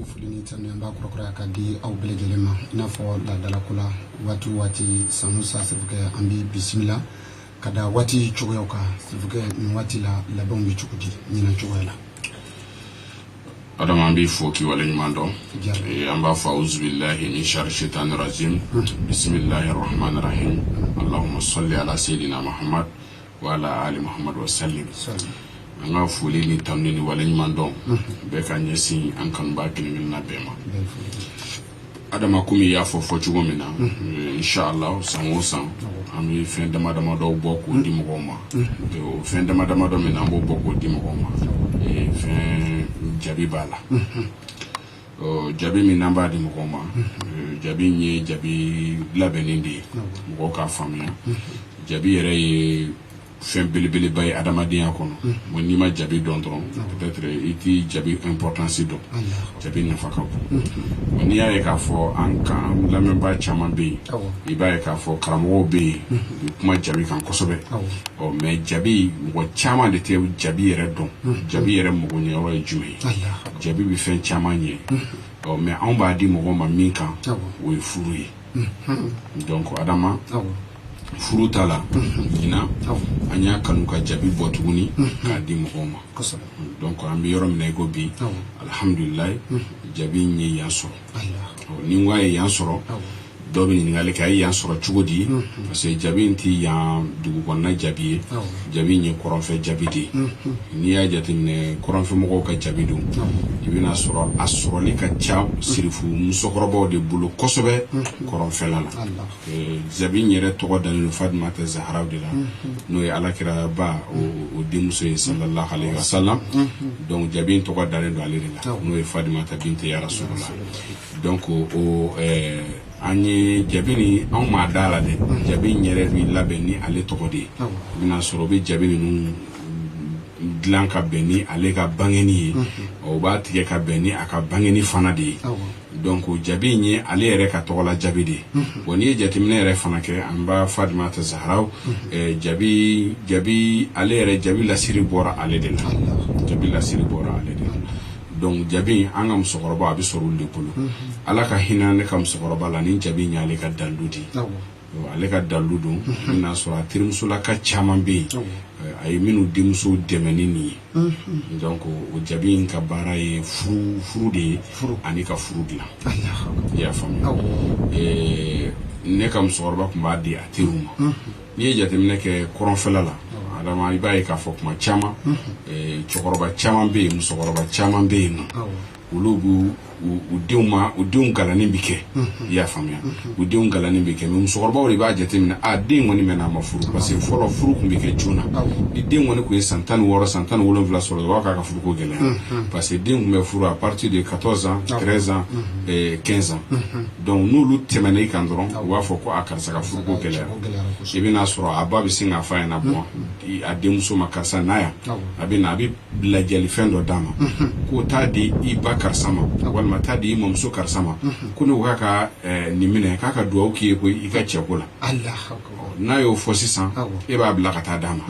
ni fulini tan ne ba kurokura ka di aw bele gelema ina fo la dala kula wati sanusa sifuke ambi bismillah kada wati chugoyoka sifuke ni wati la bombi chukudi nyina chugoyala adama ambi foki wala nyimando amba fa'uz billahi min sharri shaitanir rajim bismillahir rahmanir rahim allahumma salli ala sayidina muhammad wa ala ali muhammad wa sallim nga fuli ni tamni ni wala nyimando be ka nyesi an kan ba kin na bema adama kumi ya fo chugo mina inshallah samosa ami fin dama do bokko di mo ma o fin dama do mina bo bokko di mo ma e fin jabi bala o jabi mi namba di mo ma jabi nye jabi labenindi mo ka famia jabi yere fin belebele bay adama diya kono mo ni ma jabi don dron peut-être iti jabi importance do jabi na fakabu mo ni ya ka fo an kan la memba chaman be iba ka fo karamo be kuma jabi kan kosobe o me jabi mo chaman de te jabi yere don jabi yere mo ni o juwe jabi bi fin chaman ye o me an ba di mo ma minka we furu donc adama furutala ina anya kanu ka jabi botuguni ka di mokoma donc am yoro mi nego bi alhamdulillah jabi nyi yaso ni waye yansoro do bi ni ngale kay yansoro chugodi parce que jabi nti ya dugu konna jabi jabi nyi koron fe jabi di ni ya jatine koron fe moko ka jabi du ibina soro asoro li ka cha sirifu musokorobo de bulu kosobe koron fe lala jabi nyere to godal Fatima ta Zahra de la no ya alakira ba o dimuso sallallahu alaihi wasallam donc jabi to godal do alirila no ya Fatima ta binte ya rasulullah donc o ani jabini on ma dala de jabini nyere bi labeni ale tokodi bina soro be jabini nu glan ka beni ale ka bangeni o ba tige ka beni aka bangeni fana de donc jabini ale yere ka tokola jabidi woni jatimne yere fana ke amba Fatima ta Zahra jabi ale yere jabi la siri bora ale de la jabi la siri bora ale de donc jabi anga musokoroba abi sorul de polo ala ka hinane kam musokoroba la ni jabi nyale ka daludi ale ka daludu na sura tirimsula ka chaman ay minu dimso demeni ni donc o jabi ka baraye furu de ani ka furu dila ya fami ne kam musokoroba kuma di atiruma ni jatemne ke koronfela la adama ibaye ka fo kuma chama chokoroba chama be musokoroba chama be no ulugu udun galani bike ya famia udun galani bike musokoroba wori ba jatemina din woni mena mafuru parce que folo furu kumbike juna di din woni ko santan woro santan wolon vla soro waka ka furu ko gele parce que din me furu à partir de 14 ans 13 ans et 15 ans donc nous lu temene ikandron wa fo ko akarsa ka furu ko gele ibina soro ababi singa fa na bon adem so makasa naya abina abi lajali fendo dama ko tadi ibakar sama wal matadi imam so kar sama kuno kaka nimine kaka duwa ki ko ikache kula Allah akbar nayo fosisan e ba blakata dama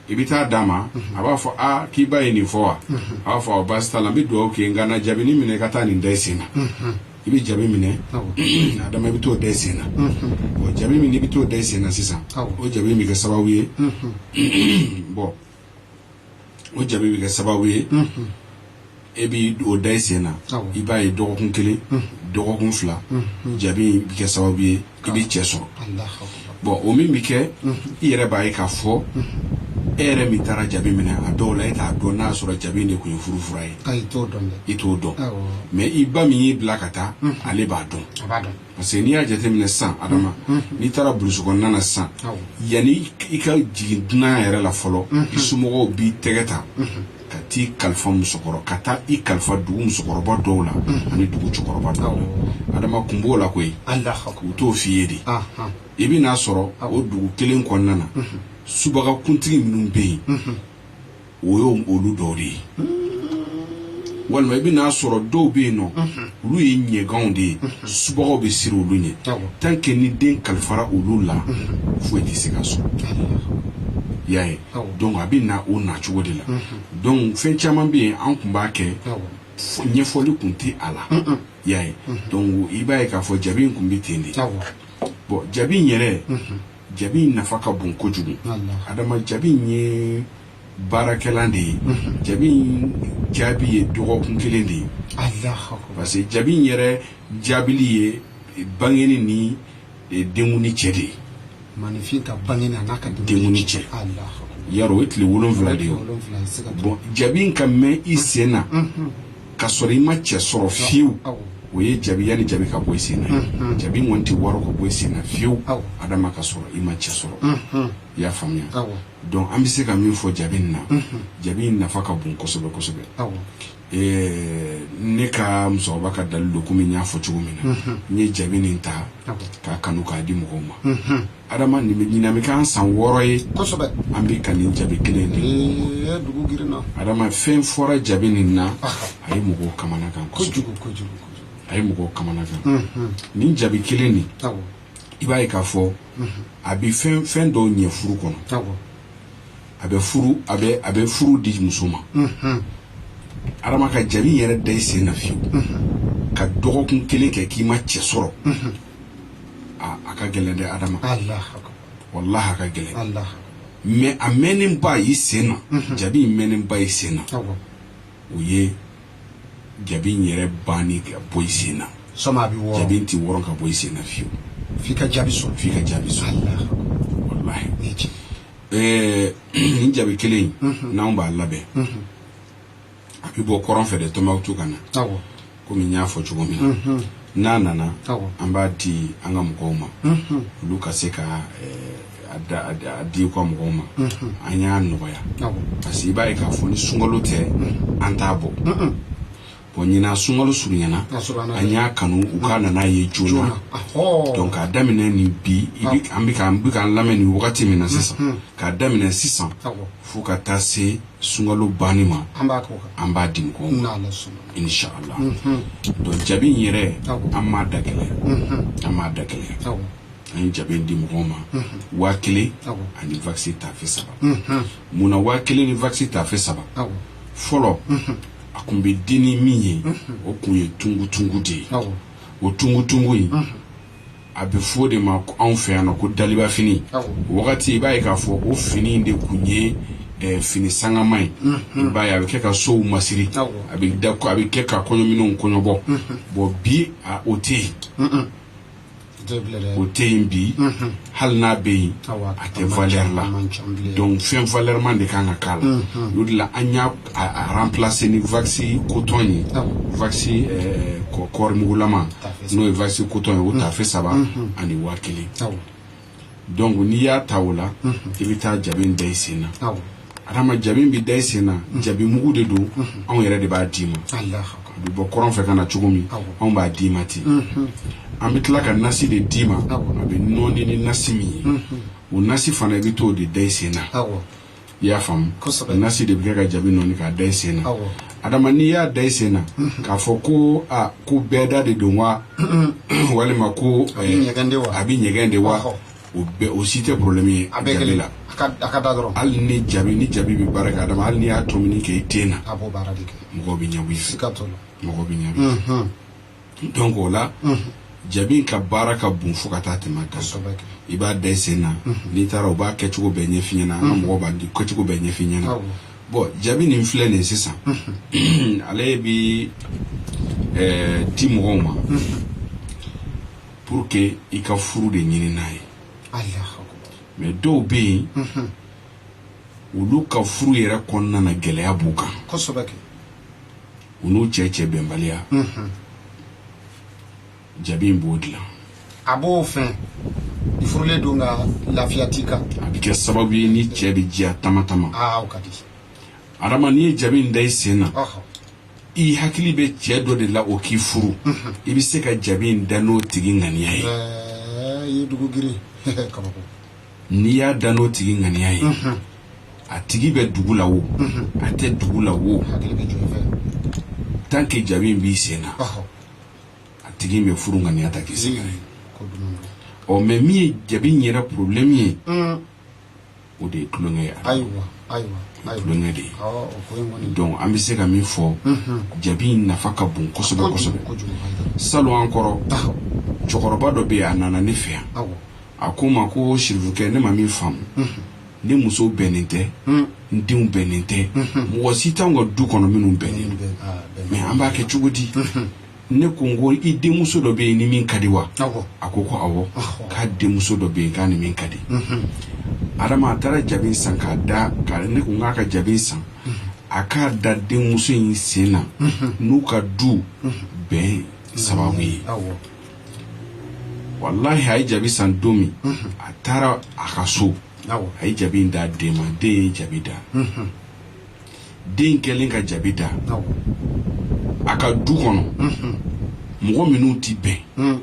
ibita dama aba fo ki bayini fo aba fo basta lambi duwa ki ngana jabini mine kata ni ndesina ibi jabi mine adama bito desina o jabi mine bito desina sisa o jabi mi ka sabawiye bo o jabi mi ka sabawiye ebi o desina iba e dokun kele dokun fla jabi mi ka sabawiye ibi cheso bo o mi ke ire ba e ka fo ere mi tara jabi mine adola eta dona sura jabi ne ku furufurai ay to don ito do mais iba mi blakata ale ba don parce que ni a jate mine san adama ni tara bulusuko nana san yani ika jigidna yere la folo isumogo bi tegeta kati kalfa musokoro kata I kalfa dugu musokoroba dowla ani dugu chokoroba dowla adama kumbo la koy Allah ku to fiyedi ibi na soro o dugu kelen konnana subaga kuntigi minnu be oyo olu dori walma ibina soro do be no olu ye nyegan de subaga be siri olu nye tant que ni den kalfara olu la fo eti sikaso yaye donc abina o na chugo de la donc fen chaman be an kumba ke ɲɛfɔli kun tɛ a la y'a ye donc i b'a ye k'a fɔ jabi in kun bɛ ten de bon jabi in yɛrɛ jabi in nafa ka bon kojugu adama jabi in ye baarakɛlan de ye jabi in jaabi ye dɔgɔkun kelen de ye parce que jabi in yɛrɛ jaabili ye bangeni ni denw ni cɛ de ye manifin ka bangeni a n'a ka denw ni cɛ yarɔ o ye tile 7 de ye bon jabi in ka mɛn i sen na ka sɔrɔ i ma cɛ sɔrɔ fiyewu o ye jabi yani jabi ka bɔ i sen na jabi in kɔni tɛ wɔɔrɔ ka bɔ i sen na fiyewu adama ka sɔrɔ i ma cɛ sɔrɔ i y'a faamuya donc an bɛ se ka min fɔ jabi in na jabi in nafa ka bon kosɛbɛ kosɛbɛ ne ka musokɔrɔba ka dalilu don komi n y'a fɔ cogo min na n ye jabi nin ta k'a kanu k'a di mɔgɔw ma adama ɲinan bɛ k'an san 6 ye an bɛ ka nin jabi kelen de adama fɛn fɔra jabi nin na a ye mɔgɔw kamana kan kosɛbɛ a ye mɔgɔw kamana kan nin jabi kelen nin i b'a ye k'a fɔ a bɛ fɛn dɔw ɲɛ furu kɔnɔ a bɛ furu di muso ma adama ka jabi yɛrɛ da i sen na fiyewu ka dɔgɔkun kelen kɛ k'i ma cɛ sɔrɔ a ka gɛlɛn dɛ adama wallahi a ka gɛlɛn mais a mɛnnen ba i sen na jabi in mɛnnen ba i sen na o ye jabi in yɛrɛ banni ka bɔ i sen na jabi in tɛ wɔrɔn ka bɔ i sen na fiyewu f'i ka jaabi sɔrɔ wallahi nin jabi kelen n'anw b'a labɛn a bɛ bɔ kɔrɔn fɛ de Tombouctou ka na komi n y'a fɔ cogo min na n'a nana an b'a di an ka mɔgɔw ma olu ka se ka a di ka mɔgɔw ma an y'a nɔgɔya parce que i b'a ye k'a fɔ ni sunkalo tɛ an t'a bɔ bon ɲinan sunkalo surunyana an y'a kanu u ka nana ye joona donc k'a daminɛ nin bi an bɛ k'an lamɛn nin wagati min na sisan k'a daminɛ sisan fo ka taa se sunkalo banni ma an b'a di mɔgɔw ma inshallah donc jabi in yɛrɛ an m'a da gɛlɛya an ye jabi in di mɔgɔw ma 1000 ani vaccin tafe 3 munna 1000 ni vaccin tafe 3 fɔlɔ a kun bɛ di ni min ye o kun ye tungu de ye o tungu in a bɛ fɔ de ma anw fɛ yan nɔ ko daliba fini wagati i b'a ye k'a fɔ o fini in de kun ye fini sangama ye i b'a ye a bɛ kɛ ka sow masiri a bɛ kɛ ka kɔɲɔminɛnw kɔɲɔbɔ bon bi o tɛ yen o tɛ yen bi hali n'a bɛ yen a tɛ valeur la donc fɛn valeur man de kan ka k'a la o de la an y'a remplacer ni vaccin coton ye vaccin kɔɔrimugulama n'o ye vaccin coton ye o tafe 3 ani 1000 donc n'i y'a ta o la i bɛ taa jabi in da i sen na adama jabi in bɛ da i sen na jabi mugu de don anw yɛrɛ de b'a d'i ma a bɛ bɔ kɔrɔn fɛ ka na cogo min anw b'a d'i ma ten an bɛ tila ka nasi de d'i ma a bɛ nɔɔni ni nasi min ye o nasi fana i bɛ t'o de da i sen na i y'a faamu nasi de bɛ kɛ ka jabi nɔɔni k'a da i sen na adama n'i y'a da i sen na k'a fɔ ko ko bɛɛda de don wa walima ko a bɛ ɲɛgɛn de wa o si tɛ problème ye jabi la hali ni jabi bɛ baara kɛ adama hali ni y'a tɔmini kɛ i den na mɔgɔw bɛ ɲabu donc o la jabi ka baara ka bon fo ka taa tɛmɛ kan i b'a da i sen na n'i taara u b'a kɛcogo bɛɛ ɲɛf'i ɲɛna an ka mɔgɔw b'a kɛcogo bɛɛ ɲɛf'i ɲɛna bon jabi nin filɛ nin sisan ale bɛ di mɔgɔw ma pour que i ka furu de ɲini n'a ye mais dɔw bɛ yen olu ka furu yɛrɛ kɔnɔna na gɛlɛya b'u kan u n'u cɛ bɛnbaliya jabi in b'o dilan a b'o fɛn i furulen don ka lafiya t'i kan a bɛ kɛ sababu ye ni cɛ bɛ diya tamatama o ka di adama n'i ye jabi in da i sen na i hakili bɛ cɛ dɔ de la o k'i furu i bɛ se ka jabi in da n'o tigi ŋaniya ye i ye dugu girin kabako n'i y'a da n'o tigi ŋaniya ye a tigi bɛ dugu la o a tɛ dugu la o hakili bɛ jɔ i fɛ tant que jabi in b'i sen na tigi bɛ furu ŋaniya ta k'i sɛgɛrɛ mais min ye jabi in yɛrɛ problème ye o de ye tulonkɛ ye kulonkɛ de ye donc an bɛ se ka min fɔ jabi nafa ka bon kosɛbɛ kosɛbɛ salon an kɔrɔ cɛkɔrɔba dɔ bɛ yen a nana ne fɛ yan a ko n ma ko sirifukɛ ne ma min faamu ne muso bɛnnen tɛ n denw bɛnnen tɛ mɔgɔ si t'anw ka du kɔnɔ minnu bɛnnen don mais an b'a kɛ cogo di ne ko n ko i denmuso dɔ bɛ yen ni min ka di wa a ko awɔ k'a denmuso dɔ bɛ yen k'a ni min ka di adama a taara jabi san k'a da ne ko n k'a ka jabi san a k'a da denmuso in sen na n'u ka du bɛn sababu ye wallahi a ye jabi san don min a taara a ka so a ye jabi da den ma den ye jabi da den kɛlen ka jabi da a ka du kɔnɔ mɔgɔ minnu tɛ bɛn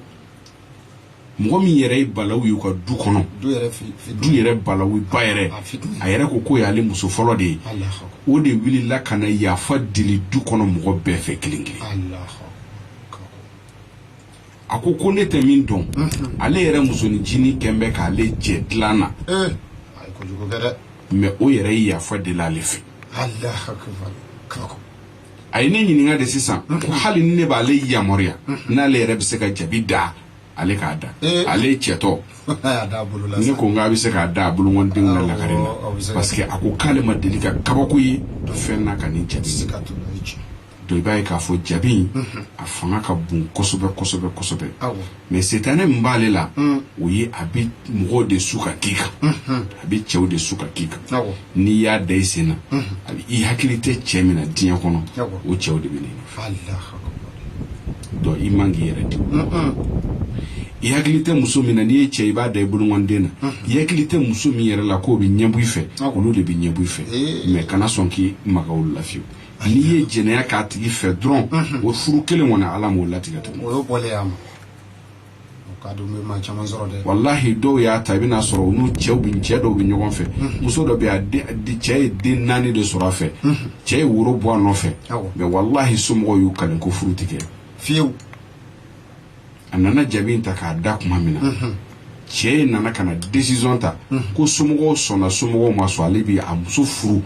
mɔgɔ min yɛrɛ ye balawu y'u ka du kɔnɔ du yɛrɛ balawu ba yɛrɛ a yɛrɛ ko k'o y'ale muso fɔlɔ de ye o de wulila ka na yafa deli du kɔnɔ mɔgɔ bɛɛ fɛ kelen kelen a ko ne tɛ min dɔn ale yɛrɛ musoninncinin kɛn bɛ k'ale cɛ dilan na mais o yɛrɛ ye yafa deli ale fɛ a ye ne ɲininka de sisan ko hali ni ne b'ale yamaruya n'ale yɛrɛ bɛ se ka jabi da ale k'a da ale cɛtɔ ne ko n k'a bɛ se k'a da a bolokɔndenw na lakare la parce que a ko k'ale ma deli ka kabako ye fɛn na ka nin jabi donc i b'a ye k'a fɔ jabi in a fanga ka bon kosɛbɛ kosɛbɛ kosɛbɛ mais setanɛ min b'ale la o ye a bɛ mɔgɔw de su ka k'i kan a bɛ cɛw de su ka k'i kan n'i y'a da i sen na a bɛ i hakili tɛ cɛ min na diɲɛ kɔnɔ o cɛw de bɛ n'i nɔfɛ donc i man k'i yɛrɛ di i hakili tɛ muso min na n'i ye cɛ i b'a da i bolokɔnden na i hakili tɛ muso min yɛrɛ la k'o bɛ ɲɛbɔ i fɛ olu de bɛ ɲɛbɔ i fɛ mais kana sɔn k'i maga olu la fiyewu n'i ye jɛnɛya k'a tigi fɛ dɔrɔn o furu kelen kɔni ala m'o latigɛ tuguni o y'o bɔlen y'a ma o ka don bɛ maa caman sɔrɔ dɛ wallahi dɔw y'a ta i bɛna sɔrɔ u n'u cɛ dɔw bɛ ɲɔgɔn fɛ muso dɔ bɛ yen cɛ ye den 4 de sɔrɔ a fɛ cɛ ye woro bɔ a nɔfɛ mais wallahi somɔgɔw y'u kale ko furu tigɛ fiyewu a nana jabi in ta k'a da kuma min na cɛ nana ka na décision ta ko somɔgɔw sɔnna somɔgɔw ma sɔn ale bɛ a muso furu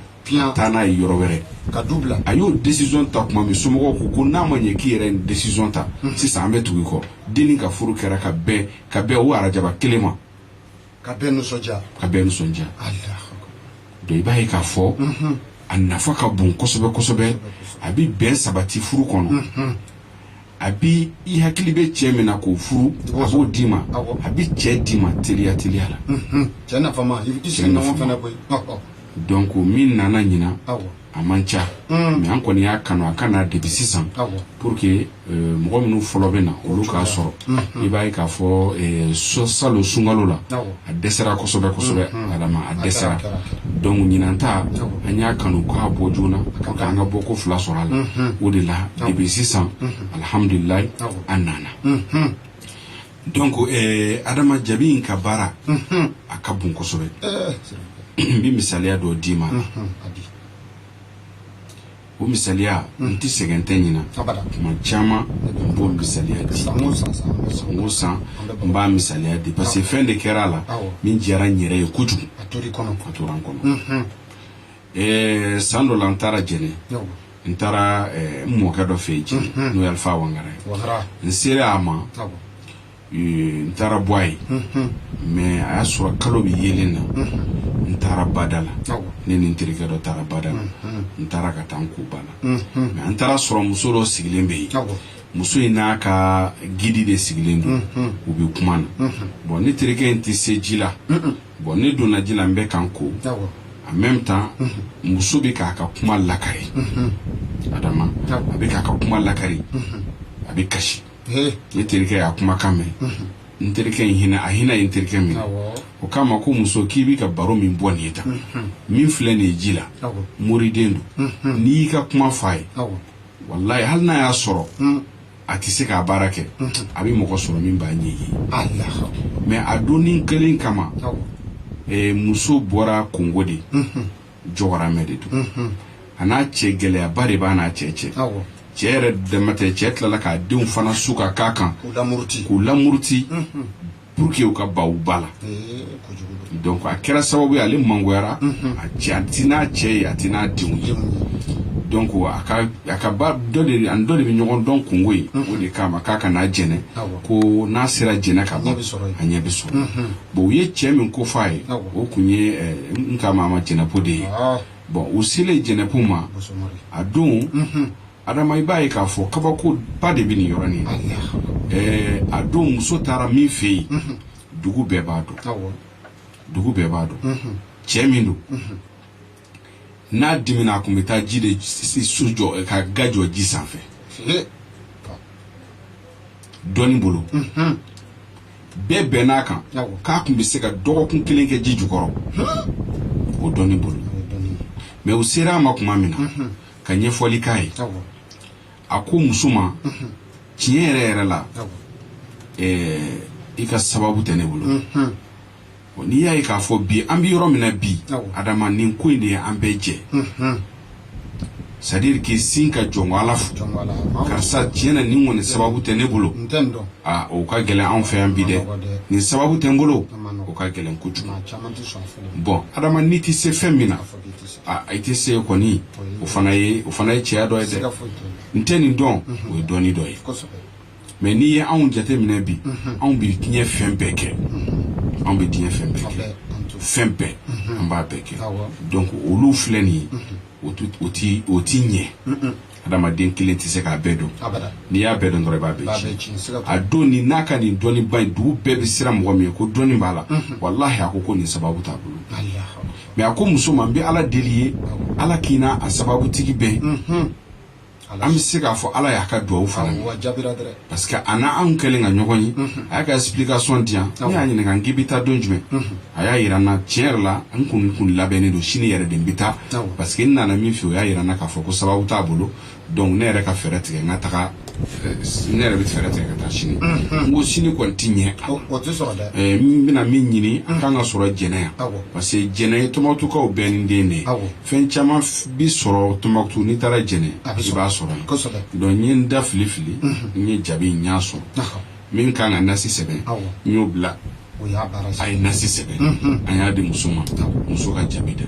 taa n'a ye yɔrɔ wɛrɛ ka dubla a y'o décision ta kuma min somɔgɔw ko n'a ma ɲɛ k'i yɛrɛ nin décision ta sisan an bɛ tugu i kɔ denni ka furu kɛra ka bɛn o arajaba kelen ma ka bɛn nisɔndiya donc i b'a ye k'a fɔ a nafa ka bon kosɛbɛ kosɛbɛ a bɛ bɛn sabati furu kɔnɔ a bɛ i hakili bɛ cɛ min na k'o furu a b'o d'i ma a bɛ cɛ d'i ma teliya la cɛ nafama i sigi ɲɔgɔn fana koyi donc min nana ɲina a man ca mais an kɔni y'a kanu a ka na depuis sisan pour que mɔgɔ minnu fɔlɔ bɛ na olu k'a sɔrɔ i b'a ye k'a fɔ salon sunkalo la a dɛsɛra kosɛbɛ kosɛbɛ adama a dɛsɛra donc ɲinan ta an y'a kanu k'a bɔ joona pour que an ka bɔ ko 2 sɔrɔ a la o de la depuis sisan alhamdulilayi an nana donc adama jabi in ka baara a ka bon kosɛbɛ n bɛ misaliya dɔ d'i ma o misaliya n tɛ sɛgɛn tɛ ɲina tuma caman n b'o misaliya di san o san n b'a misaliya di parce que fɛn de kɛra a la min diyara n yɛrɛ ye kojugu a tora n kɔnɔ san dɔ la n taara jɛnɛ n taara n mɔkɛ dɔ fɛ yen jɛnɛ n'o ye Alifa Wangara ye n sera a ma n taara bɔ a ye mais a y'a sɔrɔ kalo bɛ yelen na n taara bada la ne ni n terikɛ dɔ taara bada la n taara ka taa n ko ba la mais an taara sɔrɔ muso dɔ sigilen bɛ yen muso in n'a ka gidi de sigilen don u bɛ kuma na bon ne terikɛ in tɛ se ji la bon ne donna ji la n bɛ kan ko en même temps muso bɛ k'a ka kuma lakari adama a bɛ k'a ka kuma lakari a bɛ kasi ne terikɛ y'a kumakan mɛn n terikɛ in hinɛ a hinɛ ye n terikɛ min o k'a ma ko muso k'i b'i ka baro min bɔ nin ye tan min filɛ nin ye ji la moriden don n'i y'i ka kuma f'a ye wallahi hali n'a y'a sɔrɔ a tɛ se k'a baara kɛ a bɛ mɔgɔ sɔrɔ min b'a ɲɛ ye mais a donni kelen kama muso bɔra Kongo de jɔgɔramɛ de don a n'a cɛ gɛlɛyaba de b'a n'a cɛ cɛ cɛ yɛrɛ dɛmɛ tɛ cɛ tilala k'a denw fana su ka k'a kan k'u lamuruti pour que u ka baw bala donc a kɛra sababu ale mangoyara a cɛ atina cɛ atina denw ye donc a ka ba dɔ de bɛ ɲɔgɔn dɔn kungo ye o de kama k'a kana jɛnɛ ko n'a sera jɛnɛ ka ban a ɲɛ bɛ sɔrɔ bon u ye cɛ min ko f'a ye o kun ye n ka mama jɛnɛpo de ye bon u selen jɛnɛpo ma a don adama i b'a ye k'a fɔ kabako ba de bɛ nin yɔrɔnin a don muso taara min fɛ yen dugu bɛɛ b'a dɔn cɛ min don n'a dimina a kun bɛ taa ji de so jɔ ka ga jɔ ji sanfɛ dɔɔnin bolo bɛɛ bɛnn'a kan k'a kun bɛ se ka dɔgɔkun kelen kɛ ji jukɔrɔ o dɔɔnin bolo mais u sera a ma tuma min na ka ɲɛfɔli k'a ye a ko muso ma tiɲɛ yɛrɛ la i ka sababu tɛ ne bolo n'i y'a ye k'a fɔ bi an bɛ yɔrɔ min na bi adama nin ko in de ye an bɛɛ jɛ c'est à dire que sin ka jɔn ala fo karisa tiɲɛ na nin kɔni sababu tɛ ne bolo o ka gɛlɛn anw fɛ yan bi dɛ nin sababu tɛ n bolo o ka gɛlɛn kojugu bon adama n'i tɛ se fɛn min na i tɛ se kɔni o fana ye cɛya dɔ ye dɛ n tɛ nin dɔn o ye dɔɔnin dɔ ye mais n'i ye anw jateminɛ bi anw bɛ diɲɛ fɛn bɛɛ kɛ anw bɛ diɲɛ fɛn bɛɛ kɛ fɛn bɛɛ an b'a bɛɛ kɛ donc olu filɛ nin ye o ti ɲɛ adamaden kelen tɛ se k'a bɛɛ dɔn n'i y'a bɛɛ dɔn dɔrɔn i b'a bɛɛ tiɲɛ a don nin n'a ka nin dɔnni ba in dugu bɛɛ bɛ siran mɔgɔ min ye ko dɔnni b'a la walahi a ko nin sababu t'a bolo mais a ko muso ma n bɛ ala deli ye ala k'i n'a a sababu tigi bɛɛ an bɛ se k'a fɔ ala y'a ka duwawu fana parce que a n'anw kɛlen ka ɲɔgɔn ye a y'a ka explication di yan ne y'a ɲininka n k'i bɛ taa don jumɛn a y'a yira n na tiɲɛ yɛrɛ la n kun labɛnnen don sini yɛrɛ de n bɛ taa parce que n nana min fɛ o y'a yira n na k'a fɔ ko sababu t'a bolo donc ne yɛrɛ ka fɛɛrɛ tigɛ n ka taga ne yɛrɛ bɛ fɛɛrɛ tigɛ ka taa sini n ko sini kɔni tɛ ɲɛ n bɛna min ɲini a kan ka sɔrɔ jɛnɛ yan parce que jɛnɛ ye Tombouctou bɛɛ ni den de ye fɛn caman bi sɔrɔ Tombouctou n'i taara jɛnɛ i b'a sɔrɔ donc n ye n da fili n ye jabi n y'a sɔrɔ min kan ka nasi sɛbɛn n y'o bila a ye nasi sɛbɛn an y'a di muso ma muso ka jabi da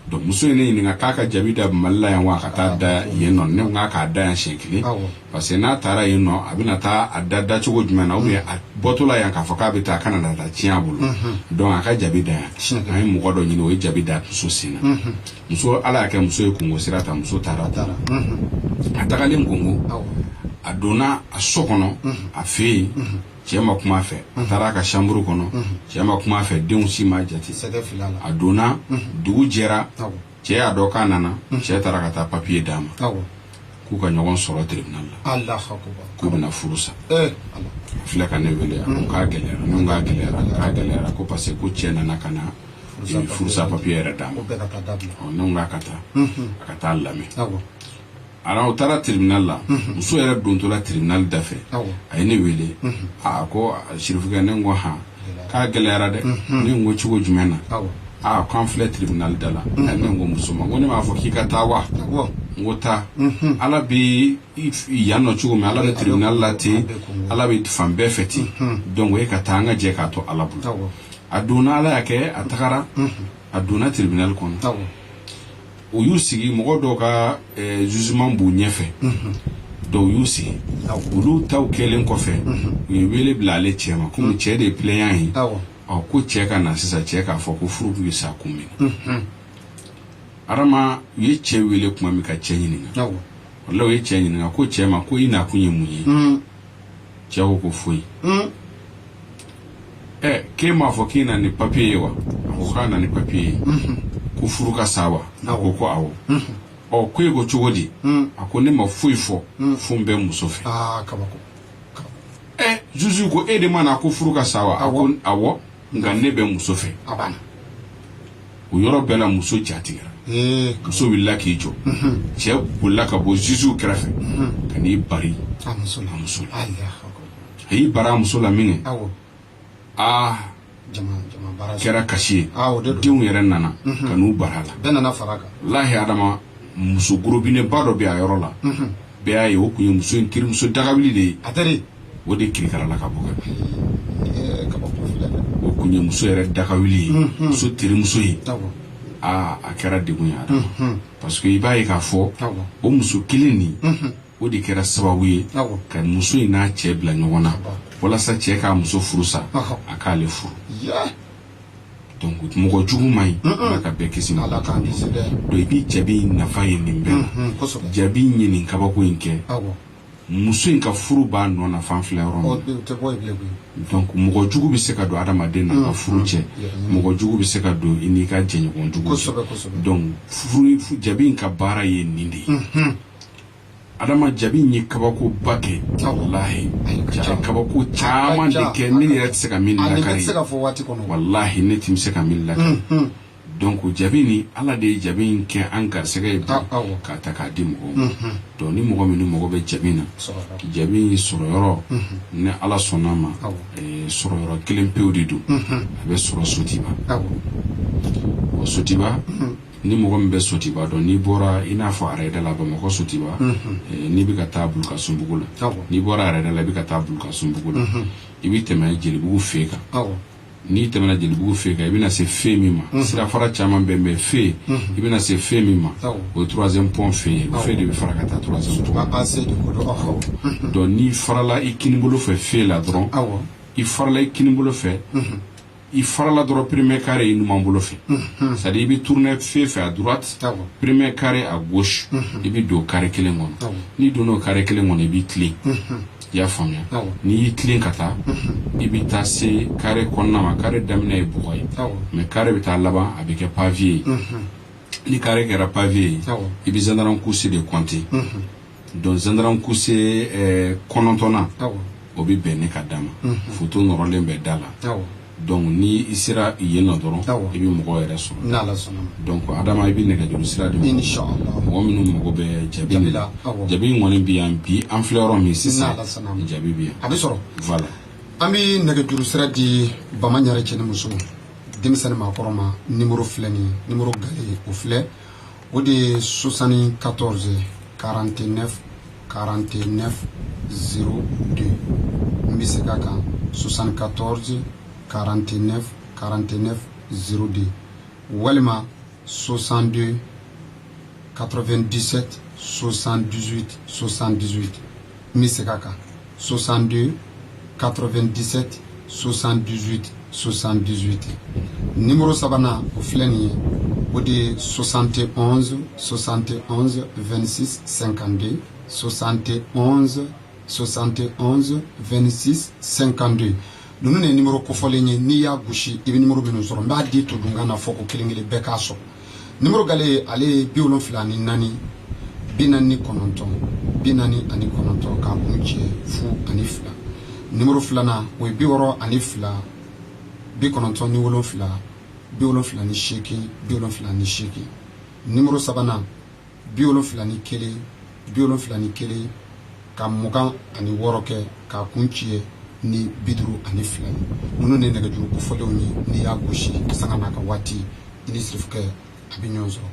donc muso ye ne ɲininka k'a ka jabi da Mali la yan wa a ka taa da yen nɔ ne ko k'a k'a da yan siɲɛ kelen parce que n'a taara yen nɔ a bɛna taa a da cogo jumɛn na ou bien a bɔtɔ la yan k'a fɔ k'a bɛ taa a kana na taa tiɲɛ a bolo donc a ka jabi da yan an ye mɔgɔ dɔ ɲini o ye jabi da muso sen na muso ala y'a kɛ muso ye kungo sira ta muso taara a tagalen kungo a donna a so kɔnɔ a fɛ yen cɛ ma kuma a fɛ a taara a ka chambre kɔnɔ cɛ ma kuma a fɛ denw si ma jate a donna dugu jɛra cɛ y'a dɔn k'a nana cɛ taara ka taa papier d'a ma k'u ka ɲɔgɔn sɔrɔ tribunal la k'u bɛna furu sa filɛ ka ne wele k'a gɛlɛyara ne k'a gɛlɛyara ko parce que ko cɛ nana ka na furusa papier yɛrɛ d'a ma ne k'a ka taa a ka taa lamɛn alors o taara tribunal la muso yɛrɛ dontɔla tribunal da fɛ a ye ne wele ko sirifukɛ ne ko k'a gɛlɛyara dɛ ne ko cogo jumɛn na k'an filɛ tribunal da la ne ko muso ma ko ne m'a fɔ k'i ka taa wa n ko taa ala bɛ yan nɔ cogo min ala bɛ tribunal la ten ala bɛ fan bɛɛ fɛ ten donc e ka taa an ka jɛ k'a to ala bolo a donna ala y'a kɛ a tagara a donna tribunal kɔnɔ o y'u sigi mɔgɔ dɔw ka jugement b'u ɲɛfɛ dɔw y'u sigi olu taw kɛlen kɔfɛ u ye wele bila ale cɛ ma komi cɛ de ye plaignant ye ko cɛ ka na sisan cɛ k'a fɔ ko furu bɛ sa kun min adama u ye cɛ wele kuma min ka cɛ ɲininka wala u ye cɛ ɲininka ko cɛ ma ko i na kun ye mun ye cɛ ko foyi k'e m'a fɔ k'i na ni papier ye wa a ko k'a na ni papier ye ko furu ka sa wa a ko awɔ ko e ko cogo di a ko ne ma foyi fɔ fo n bɛ muso fɛ juge ko e de ma na ko furu ka sa wa a ko awɔ nka ne bɛ muso fɛ o yɔrɔ bɛɛ la muso jatigɛra muso wulila k'i jɔ cɛ bolila ka bɔ juge kɛrɛfɛ ka n'i bari a muso la a y'i bari a muso la min kɛ kɛra kasi ye denw yɛrɛ nana ka n'u bara la lahi adama muso gorobinɛba dɔ bɛ a yɔrɔ la bɛɛ y'a ye o kun ye muso in terimuso dagawuli de ye o de kirikara la ka bɔ kunye muso yɛrɛ dakawili muso terimuso ye a kɛra degun ya parce que i b'a ye k'a fɔ o muso kelen nin o de kɛra sababu ye ka muso in n'a cɛ bila ɲɔgɔn na walasa cɛ k'a muso furu sa a k'ale furu donc mɔgɔ jugu man ɲi ala ka bɛɛ kisi ma donc i b'i jaabi nafa ye nin bɛɛ la jaabi ye nin kabako in kɛ muso in ka furu b'a nɔ na fan filɛ yɔrɔ min donc mɔgɔ jugu bɛ se ka don adamaden na ka furu cɛ mɔgɔ jugu bɛ se ka don i n'i ka jɛɲɔgɔn jugu cɛ donc furu jaabi in ka baara ye nin de ye adama jaabi in ye kabako ba kɛ wallahi kabako caman de kɛ ne yɛrɛ tɛ se ka min lakari wallahi ne tɛ se ka min lakari donc jaabi ni ala de ye jaabi in kɛ an garisɛgɛ ye k'a ta k'a di mɔgɔw ma donc ni mɔgɔ min mɔgɔ bɛ jaabi na jaabi sɔrɔ yɔrɔ ni ala sɔnna ma sɔrɔ yɔrɔ kelen pewu de don a bɛ sɔrɔ Sotiba o Sotiba ni mɔgɔ min bɛ Sotiba dɔn n'i bɔra i n'a fɔ Arɛda la Bamakɔ Sotiba n'i bɛ ka taa Bulukasunbugu la n'i bɔra Arɛda la i bɛ ka taa Bulukasunbugu la i bɛ tɛmɛ Jelibugu fe kan n'i tɛmɛna Jelibugu fe kan i bɛna se fe min ma sirafara caman bɛ mais fe i bɛna se fe min ma o 3e pont fe ye o fe de bɛ fara ka taa 3e pont donc n'i farala i kinibolo fɛ fe la dɔrɔn i farala i kinibolo fɛ i farala dɔrɔn premier carré i numan bolo fɛ c'est-à-dire i bɛ tourner fe fɛ à droite premier carré à gauche i bɛ don carré kelen kɔnɔ n'i donna o carré kelen kɔnɔ i b'i tilen i y'a faamuya n'i y'i tilen ka taa i bɛ taa se carré kɔnɔna ma carré daminɛ ye bɔgɔ ye mais carré bɛ taa laban a bɛ kɛ pavier ye ni carré kɛra pavier ye i bɛ gendarme coussé de compter donc gendarme coussé 9nan o bɛ bɛn ne ka da ma photo nɔrɔlen bɛ da la donc ni i sera yen nɔ dɔrɔn i bɛ mɔgɔ yɛrɛ sɔrɔ donc adama i bɛ nɛgɛjuru sira de mɔgɔ minnu mago bɛ jaabi la jaabi in kɔni bɛ yan bi an filɛ yɔrɔ min sisan jaabi bɛ yan a bɛ sɔrɔ voilà an bɛ nɛgɛjuru sira di Bamaɲare cɛ ni muso denmisɛnnin maakɔrɔ ma numéro filɛ nin ye numéro gale o filɛ o de ye 74 49 49 02 n bɛ se k'a kan 74 49 49 02 walima 62 97 78 78 n bɛ se k'a kan 62 97 78 78 numéro sabanan o filɛ nin ye o de ye 71 71 26 52 71 71 26 52 ninnu ne numéro kofɔlen ye n'i y'a gosi i bɛ numéro minnu sɔrɔ n b'a di to dunkan na fɔ ko kelen kelen bɛɛ k'a sɔrɔ numéro gale ale ye 74 49 49 k'a kun cɛ 02 numéro filanan o ye 62 97 78 78 numéro sabanan 71 71 ka 26 kɛ k'a kun cɛ ni 52 ninnu ne nɛgɛjuru kofɔlenw ye n'i y'a gosi sanga n'a ka waati i ni sirifukɛ a bɛ ɲɔgɔn sɔrɔ